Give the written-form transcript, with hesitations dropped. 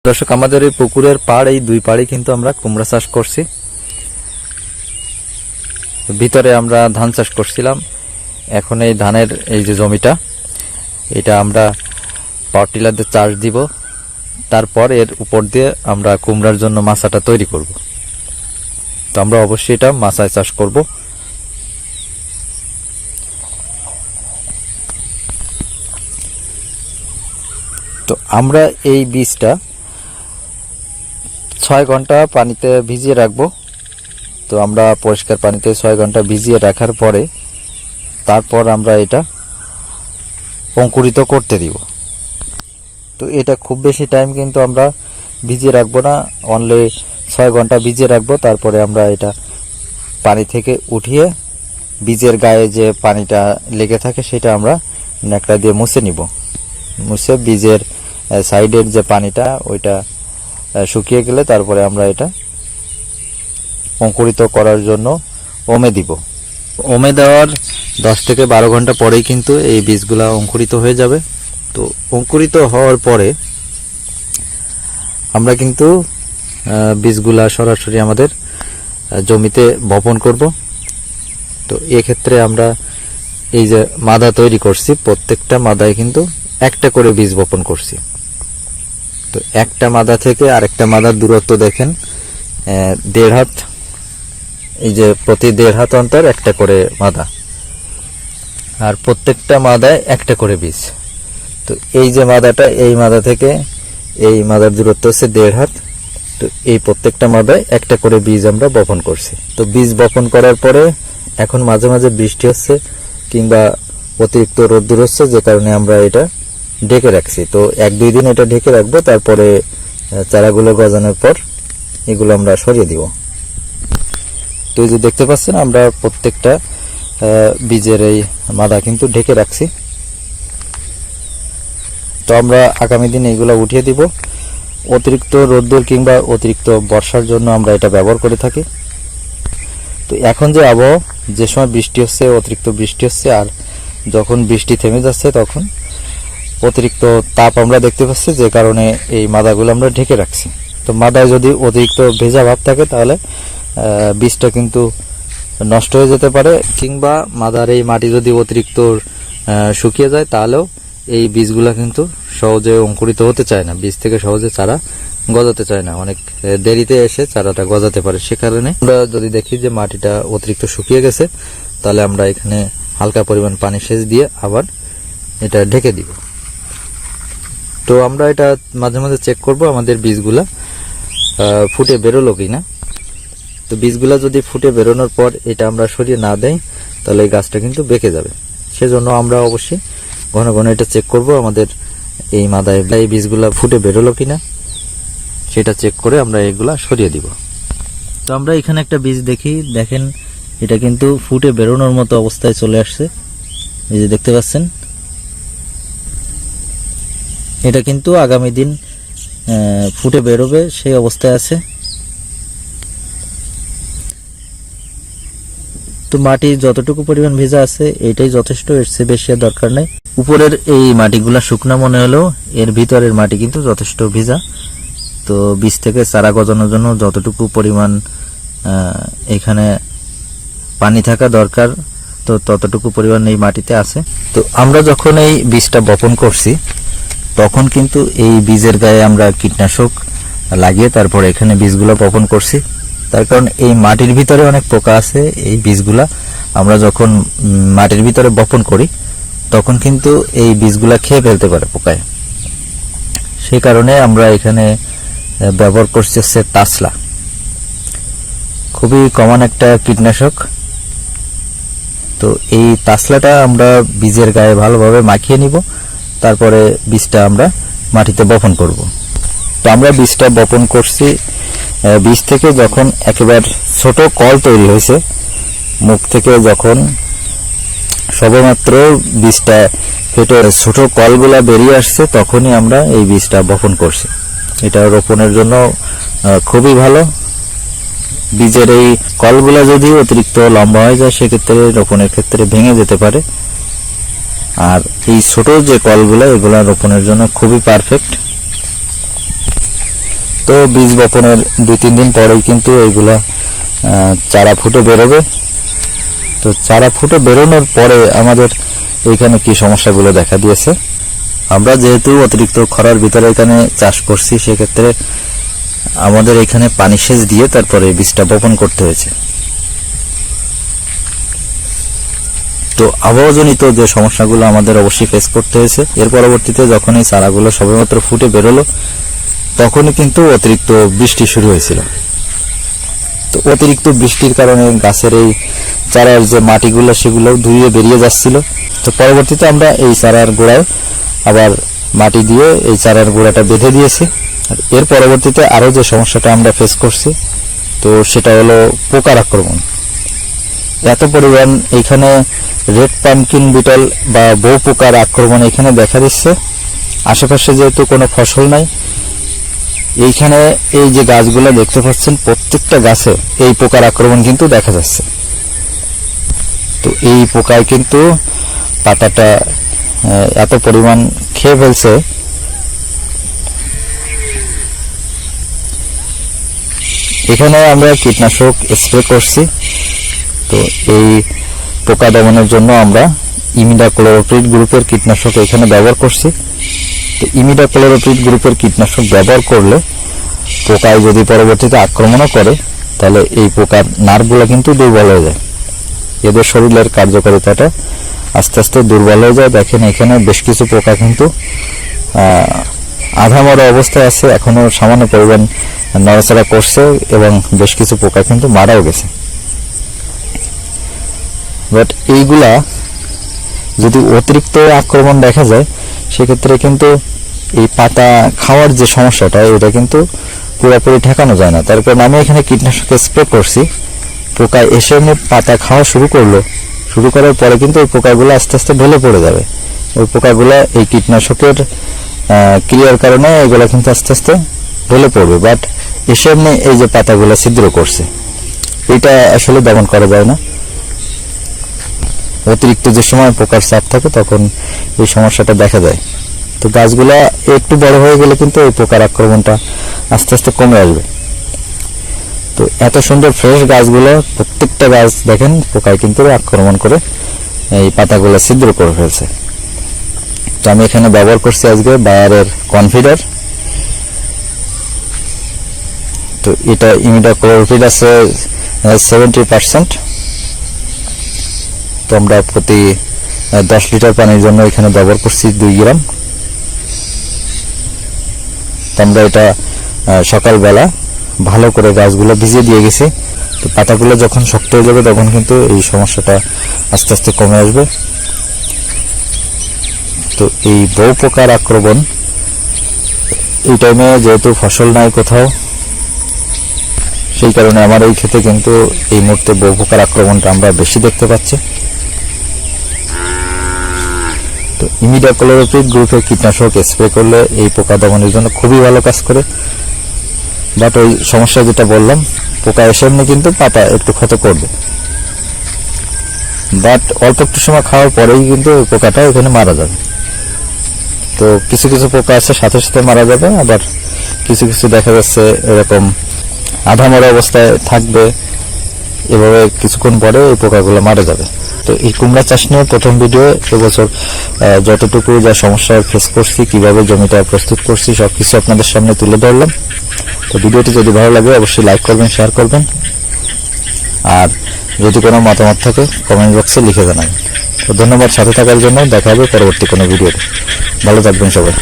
দর্শক, আমাদের এই পুকুরের পাড়, এই দুই পাড়ে কিন্তু আমরা কুমড়া চাষ করছি। ভিতরে আমরা ধান চাষ করছিলাম। এখন এই ধানের এই যে জমিটা, এটা আমরা পাওয়ার টিলার দিয়ে চাষ দিব। তারপর এর উপর দিয়ে আমরা কুমড়ার জন্য মাচাটা তৈরি করব। তো আমরা অবশ্যই এটা মাচায় চাষ করব। তো আমরা এই বীজটা 6 ঘন্টা পানিতে ভিজিয়ে রাখবো। তো আমরা পরিষ্কার পানিতে 6 ঘন্টা ভিজিয়ে রাখার পরে তারপর আমরা এটা অঙ্কুরিত করতে দিব। তো এটা খুব বেশি টাইম কিন্তু আমরা ভিজিয়ে রাখবো না, অনলি 6 ঘন্টা ভিজিয়ে রাখবো। তারপরে আমরা এটা পানি থেকে উঠিয়ে বীজের গায়ে যে পানিটা লেগে থাকে সেটা আমরা ন্যাকড়া দিয়ে মুছে নিব। মুছে বীজের সাইডের যে পানিটা ওইটা শুকিয়ে গেলে তারপরে আমরা এটা অঙ্কুরিত করার জন্য ওমে দিব। ওমে দেওয়ার 10 থেকে 12 ঘন্টা পরেই কিন্তু এই বীজগুলা অঙ্কুরিত হয়ে যাবে। তো অঙ্কুরিত হওয়ার পরে আমরা কিন্তু বীজগুলা সরাসরি আমাদের জমিতে বপন করব। তো এক্ষেত্রে আমরা এই যে মাদা তৈরি করছি, প্রত্যেকটা মাদায় কিন্তু একটা করে বীজ বপন করছি। তো একটা মাদা থেকে আরেকটা মাদার দূরত্ব দেখেন 1.5 হাত। এই যে প্রতি 1.5 হাত অন্তর একটা করে মাদা, আর প্রত্যেকটা মাদায় একটা করে বীজ। তো এই যে মাদাটা, এই মাদা থেকে এই মাদার দূরত্ব হচ্ছে 1.5 হাত। তো এই প্রত্যেকটা মাদায় একটা করে বীজ আমরা বপন করছি। তো বীজ বপন করার পরে এখন মাঝে মাঝে বৃষ্টি হচ্ছে কিংবা অতিরিক্ত রোদ্দুর হচ্ছে, যে কারণে আমরা এটা ঢেকে রাখছি। তো 1-2 দিন এটা ঢেকে রাখবো, তারপরে চারাগুলো গজানোর পর এগুলো আমরা সরিয়ে দিব। তো এই যে দেখতে পাচ্ছেন, আমরা প্রত্যেকটা বীজের এই মাদা কিন্তু ঢেকে রাখছি। তো আমরা আগামী দিন এগুলো উঠিয়ে দিব। অতিরিক্ত রোদ্দুর কিংবা অতিরিক্ত বর্ষার জন্য আমরা এটা ব্যবহার করে থাকি। তো এখন যে আবহাওয়া, যে সময় বৃষ্টি হচ্ছে, অতিরিক্ত বৃষ্টি হচ্ছে, আর যখন বৃষ্টি থেমে যাচ্ছে তখন অতিরিক্ত তাপ আমরা দেখতে পাচ্ছি, যে কারণে এই মাদাগুলো আমরা ঢেকে রাখছি। তো মাদায় যদি অতিরিক্ত ভেজা ভাব থাকে তাহলে বীজটা কিন্তু নষ্ট হয়ে যেতে পারে, কিংবা মাদার এই মাটি যদি অতিরিক্ত শুকিয়ে যায় তাহলেও এই বীজগুলা কিন্তু সহজে অঙ্কুরিত হতে চায় না। বীজ থেকে সহজে চারা গজাতে চায় না, অনেক দেরিতে এসে চারাটা গজাতে পারে। সে কারণে আমরা যদি দেখি যে মাটিটা অতিরিক্ত শুকিয়ে গেছে, তাহলে আমরা এখানে হালকা পরিমাণ পানি সেচ দিয়ে আবার এটা ঢেকে দিব। তো আমরা এটা মাঝে মাঝে চেক করব আমাদের বীজগুলা ফুটে বেরোলো কিনা। তো বীজগুলা যদি ফুটে বেরোনোর পর এটা আমরা সরিয়ে না দেই তাহলে এই গাছটা কিন্তু বেঁকে যাবে। সেজন্য আমরা অবশ্যই ঘন ঘন এটা চেক করব আমাদের এই মাদায় এই বীজগুলা ফুটে বেরোলো কিনা, সেটা চেক করে আমরা এগুলা সরিয়ে দিব। তো আমরা এখানে একটা বীজ দেখেন, এটা কিন্তু ফুটে বেরোনোর মতো অবস্থায় চলে আসছে। এই যে দেখতে পাচ্ছেন, এটা কিন্তু আগামী দিন ফুটে বেরোবে সেই অবস্থায় আছে। তো মাটি যতটুকু পরিমাণ ভেজা আছে এটাই যথেষ্ট, এর চেয়ে বেশি আর দরকার নেই। উপরের এই মাটিগুলা শুকনা মনে হলেও এর ভিতরের মাটি কিন্তু যথেষ্ট ভেজা। তো বীজ থেকে চারা গজানোর জন্য যতটুকু পরিমাণ এখানে পানি থাকা দরকার, তো ততটুকু পরিমাণ এই মাটিতে আছে। তো আমরা যখন এই বীজটা বপন করছি তখন কিন্তু এই বীজের গায়ে আমরা কীটনাশক লাগিয়ে তারপর এখানে বীজগুলো বপন করছি। তার কারণ এই মাটির ভিতরে অনেক পোকা আছে। এই বীজগুলা আমরা যখন মাটির ভিতরে বপন করি তখন কিন্তু এই বীজগুলা খেয়ে ফেলতে পারে পোকায়। সেই কারণে আমরা এখানে ব্যবহার করছি হচ্ছে তাসলা, খুবই কমন একটা কীটনাশক। তো এই তাসলাটা আমরা বীজের গায়ে ভালোভাবে মাখিয়ে নিব, তারপরে বীজটা আমরা মাটিতে বপন করব। তো আমরা বীজটা বপন করছি, বীজ থেকে যখন একেবারে ছোট কল তৈরি হয়েছে, মুখ থেকে যখন সবেমাত্র বীজটা ফেটে ছোট কলগুলা বেরিয়ে আসছে তখনই আমরা এই বীজটা বপন করছি। এটা রোপণের জন্য খুবই ভালো। বীজের এই কলগুলা যদি অতিরিক্ত লম্বা হয়ে যায় সেক্ষেত্রে রোপণের ক্ষেত্রে ভেঙে যেতে পারে, আর এই ছোট যে কলগুলো এগুলা রোপণের জন্য খুবই পারফেক্ট। তো বীজ বপনের 2-3 দিন পরেই কিন্তু এইগুলা চারা ফুটে বেরোবে। তো চারা ফুটে বেরোনোর পরে আমাদের এইখানে কি সমস্যাগুলো দেখা দিয়েছে, আমরা যেহেতু অতিরিক্ত খরার ভিতরে এখানে চাষ করছি, সেক্ষেত্রে আমাদের এখানে পানি সেচ দিয়ে তারপরে বীজটা বপন করতে হয়েছে। তো আবহাওয়াজনিত যে সমস্যাগুলো আমাদের অবশ্যই ফেস করতে হয়েছে। এর পরবর্তীতে যখন এই চারাগুলো সবেমাত্র ফুটে বেরোলো, তখনই কিন্তু অতিরিক্ত বৃষ্টি শুরু হয়েছিল। তো অতিরিক্ত বৃষ্টির কারণে গাছের এই চারার যে মাটিগুলো সেগুলো ধুয়ে বেরিয়ে যাচ্ছিল। তো পরবর্তীতে আমরা এই চারার গোড়ায় আবার মাটি দিয়ে এই চারার গোড়াটা বেঁধে দিয়েছি। আর এর পরবর্তীতে আরও যে সমস্যাটা আমরা ফেস করছি, তো সেটা হলো পোকার আক্রমণ। এত পরিমাণ এইখানে রেড পামকিন বিটল বা বউ পোকার আক্রমণ এখানে দেখা দিচ্ছে। আশেপাশে যেহেতু কোনো ফসল নাই, এইখানে এই যে গাছগুলো দেখতে পাচ্ছেন, প্রত্যেকটা গাছে এই পোকার আক্রমণ কিন্তু দেখা যাচ্ছে। তো এই পোকায় কিন্তু পাতাটা এত পরিমাণ খেয়ে ফেলছে, এখানে আমরা কীটনাশক স্প্রে করছি। তো এই পোকা দমনের জন্য আমরা ইমিডাক্লোরোপ্রিড গ্রুপের কীটনাশক এখানে ব্যবহার করছি। তো ইমিডাক্লোরোপ্রিড গ্রুপের কীটনাশক ব্যবহার করলে পোকায় যদি পরবর্তীতে আক্রমণও করে, তাহলে এই পোকার নার্ভগুলো কিন্তু দুর্বল হয়ে যায়, এদের শরীরের কার্যকারিতাটা আস্তে আস্তে দুর্বল হয়ে যায়। দেখেন এখানে বেশ কিছু পোকা কিন্তু আধা মরা অবস্থায় আছে, এখনো সামান্য পরিমাণ নড়াচড়া করছে এবং বেশ কিছু পোকা কিন্তু মারাও গেছে। বাট এইগুলা যদি অতিরিক্ত আক্রমণ দেখা যায়, সেক্ষেত্রে কিন্তু এই পাতা খাওয়ার যে সমস্যাটা, এটা কিন্তু পুরোপুরি ঠেকানো যায় না। তার কারণ আমি এখানে কীটনাশক স্প্রে করছি, পোকা এসে এমনি পাতা খাওয়া শুরু করার পরে কিন্তু ওই পোকাগুলো আস্তে আস্তে ঢলে পড়ে যাবে। ওই পোকাগুলো এই কীটনাশকের ক্রিয়ার কারণে এগুলো কিন্তু আস্তে আস্তে ঢলে পড়বে। বাট এসে এমনি এই যে পাতাগুলো ছিদ্র করছে, এটা আসলে দমন করা যায় না। অতিরিক্ত যে সময় পোকার চাপ থাকে তখন এই সমস্যাটা দেখা যায়। তো গাছগুলা একটু বড় হয়ে গেলে কিন্তু এই পোকার আক্রমণটা আস্তে আস্তে কমে আসবে। তো এত সুন্দর ফ্রেশ গাছগুলো, প্রত্যেকটা গাছ দেখেন পোকায় কিন্তু আক্রমণ করে এই পাতাগুলো ছিদ্র করে ফেলছে। তো আমি এখানে ব্যবহার করছি আজকে বায়ারের কনফিডার। তো এটা ইমিডাক্লোরোপ্রিড আছে 70%। তো আমরা প্রতি 10 লিটার পানির জন্য এখানে ব্যবহার করছি 2 গ্রাম। তো আমরা এটা সকালবেলা ভালো করে গাছগুলো ভিজিয়ে দিয়ে গেছি। তো পাতাগুলো যখন শক্ত হয়ে যাবে তখন কিন্তু এই সমস্যাটা আস্তে আস্তে কমে আসবে। তো এই বউ পোকার আক্রমণ এই টাইমে যেহেতু ফসল নাই কোথাও, সেই কারণে আমার এই ক্ষেতে কিন্তু এই মুহূর্তে বউ পোকার আক্রমণটা আমরা বেশি দেখতে পাচ্ছি। তো ইমিডাক্লোরোপ্রিড গ্রুপের কীটনাশক স্প্রে করলে এই পোকা দমনের জন্য খুবই ভালো কাজ করে। বাট ওই সমস্যা যেটা বললাম, পোকা এসে এমনি কিন্তু পাতা একটু ক্ষত করবে, বাট অল্প একটু সময় খাওয়ার পরেই কিন্তু ওই পোকাটা এখানে মারা যাবে। তো কিছু কিছু পোকা আছে সাথে সাথে মারা যাবে, আবার কিছু কিছু দেখা যাচ্ছে এরকম আধা মরা অবস্থায় থাকবে, এভাবে কিছুক্ষণ পরে এই পোকাগুলো মারা যাবে। তো এই কুমড়া চাষ নিয়ে প্রথম ভিডিও এবছর যতটুকু যা সমস্যা ফেস করছি, কিভাবে জমিটা প্রস্তুত করছি, সবকিছু আপনাদের সামনে তুলে ধরলাম। তো ভিডিওটি যদি ভালো লাগে অবশ্যই লাইক করবেন, শেয়ার করবেন, আর যদি কোনো মতামত থাকে কমেন্ট বক্সে লিখে জানাবেন। তো ধন্যবাদ সাথে থাকার জন্য। দেখা হবে পরবর্তী কোনো ভিডিওতে। ভালো থাকবেন সবাই।